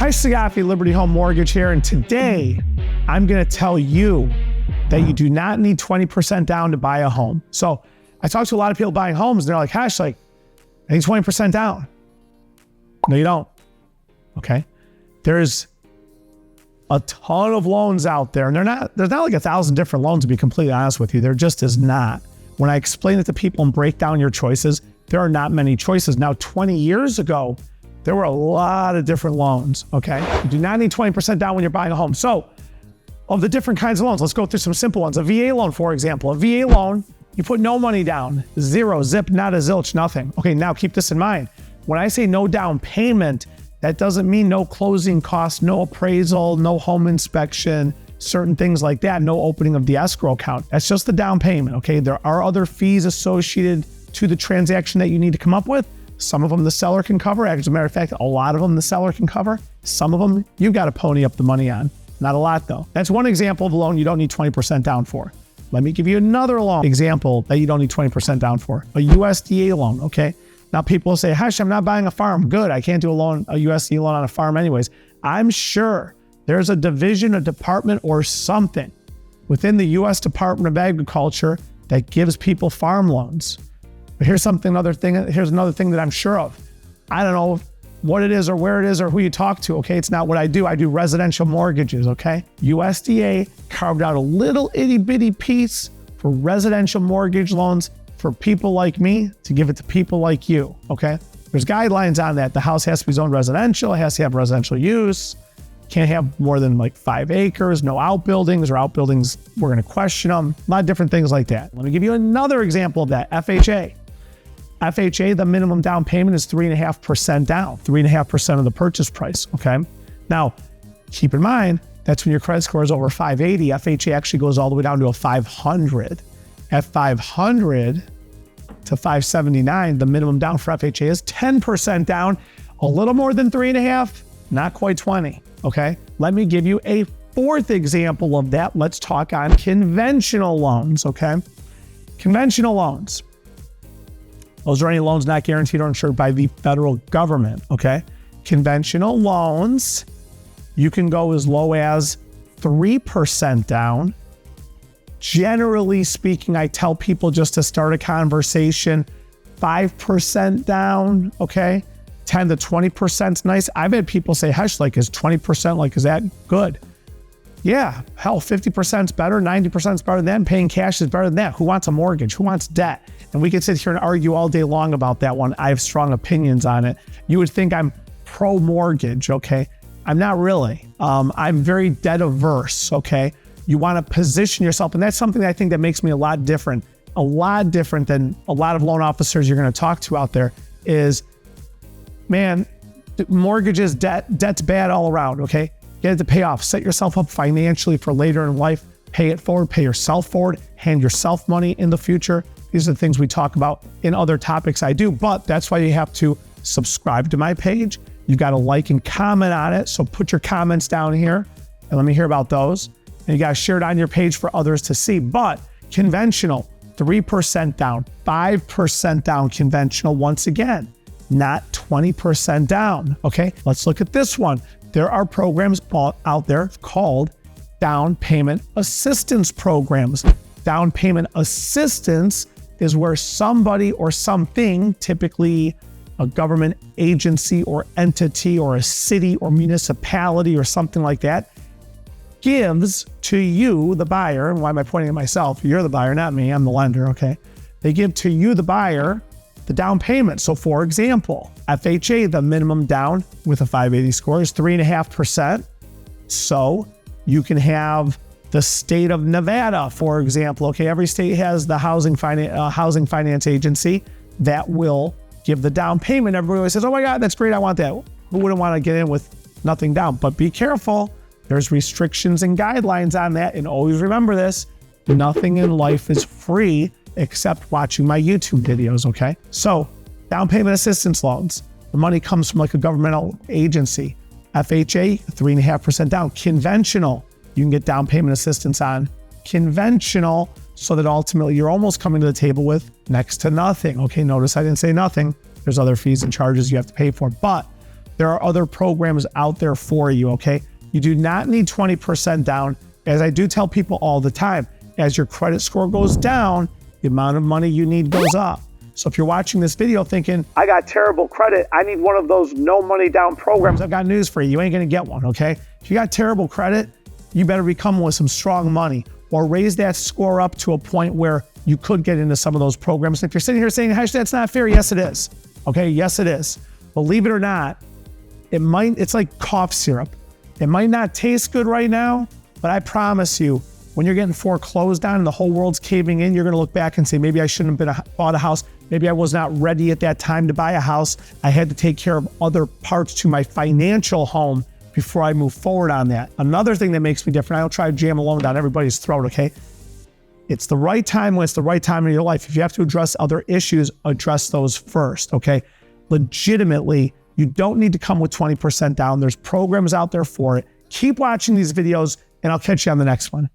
Hi, Sagafi, Liberty Home Mortgage here, and today I'm going to tell you that you do not need 20% down to buy a home. So I talk to a lot of people buying homes, and they're like, "Hash, I need 20% down." No, you don't. Okay, there's a ton of loans out there, and there's not like 1,000 different loans, to be completely honest with you. There just is not. When I explain it to people and break down your choices, there are not many choices. Now, 20 years ago, there were a lot of different loans, okay? You do not need 20% down when you're buying a home. So, of the different kinds of loans, let's go through some simple ones. A VA loan, for example. A VA loan, you put no money down, zero, zip, not a zilch, nothing. Okay, now keep this in mind. When I say no down payment, that doesn't mean no closing costs, no appraisal, no home inspection, certain things like that, no opening of the escrow account. That's just the down payment, okay? There are other fees associated to the transaction that you need to come up with. Some of them the seller can cover. As a matter of fact, a lot of them the seller can cover. Some of them you've got to pony up the money on. Not a lot though. That's one example of a loan you don't need 20% down for. Let me give you another loan example that you don't need 20% down for. A USDA loan, okay? Now people will say, "Hush, I'm not buying a farm." Good, I can't do a USDA loan on a farm anyways. I'm sure there's a division, a department, or something within the U.S. Department of Agriculture that gives people farm loans. But here's another thing that I'm sure of. I don't know what it is or where it is or who you talk to, okay? It's not what I do. I do residential mortgages, okay? USDA carved out a little itty bitty piece for residential mortgage loans for people like me to give it to people like you, okay? There's guidelines on that. The house has to be zoned residential. It has to have residential use. Can't have more than like 5 acres, no outbuildings, or outbuildings, we're gonna question them. A lot of different things like that. Let me give you another example of that. FHA. FHA, the minimum down payment is 3.5% down, 3.5% of the purchase price, okay? Now, keep in mind, that's when your credit score is over 580. FHA actually goes all the way down to a 500. At 500 to 579, the minimum down for FHA is 10% down, a little more than 3.5, not quite 20, okay? Let me give you a fourth example of that. Let's talk on conventional loans, okay? Conventional loans. Those are any loans not guaranteed or insured by the federal government, okay? Conventional loans, you can go as low as 3% down. Generally speaking, I tell people just to start a conversation, 5% down, okay? 10 to 20% is nice. I've had people say, "Hush, is 20%, is that good?" Yeah, hell, 50% is better, 90% is better than that, paying cash is better than that. Who wants a mortgage? Who wants debt? And we could sit here and argue all day long about that one. I have strong opinions on it. You would think I'm pro-mortgage, okay? I'm not really. I'm very debt averse, okay? You want to position yourself, and that's something that I think that makes me a lot different than a lot of loan officers you're going to talk to out there is, man, mortgages, debt's bad all around, okay? Get it to pay off. Set yourself up financially for later in life. Pay it forward, pay yourself forward, hand yourself money in the future. These are the things we talk about in other topics I do, but that's why you have to subscribe to my page. You've got to like and comment on it. So put your comments down here and let me hear about those. And you got to share it on your page for others to see. But conventional, 3% down, 5% down conventional once again, not 20% down, okay? Let's look at this one. There are programs out there called down payment assistance programs. Down payment assistance is where somebody or something, typically a government agency or entity or a city or municipality or something like that, gives to you, the buyer. And why am I pointing at myself? You're the buyer, not me. I'm the lender, okay? They give to you, the buyer, the down payment. So for example, FHA, the minimum down with a 580 score is 3.5%. So you can have the state of Nevada, for example, okay? Every state has the housing finance agency that will give the down payment. Everybody always says, "Oh my God, that's great, I want that." Who wouldn't want to get in with nothing down? But be careful. There's restrictions and guidelines on that. And always remember this, nothing in life is free except watching my YouTube videos, okay? So down payment assistance loans, the money comes from like a governmental agency. FHA, 3.5% down. Conventional, you can get down payment assistance on conventional, so that ultimately you're almost coming to the table with next to nothing. Okay, notice I didn't say nothing. There's other fees and charges you have to pay for, but There are other programs out there for you, okay? You do not need 20% down. As I do tell people all the time, as your credit score goes down, the amount of money you need goes up. So if you're watching this video thinking, I got terrible credit, I need one of those no money down programs, I've got news for you. You ain't gonna get one, okay? If you got terrible credit, you better become with some strong money or raise that score up to a point where you could get into some of those programs. If you're sitting here saying, Hesh, that's not fair, yes, it is. Okay, yes, it is. Believe it or not, it's like cough syrup. It might not taste good right now, but I promise you, when you're getting foreclosed on and the whole world's caving in, you're gonna look back and say, maybe I shouldn't have bought a house. Maybe I was not ready at that time to buy a house. I had to take care of other parts to my financial home before I move forward on that. Another thing that makes me different, I don't try to jam a loan down everybody's throat, okay? It's the right time when it's the right time in your life. If you have to address other issues, address those first, okay? Legitimately, you don't need to come with 20% down. There's programs out there for it. Keep watching these videos and I'll catch you on the next one.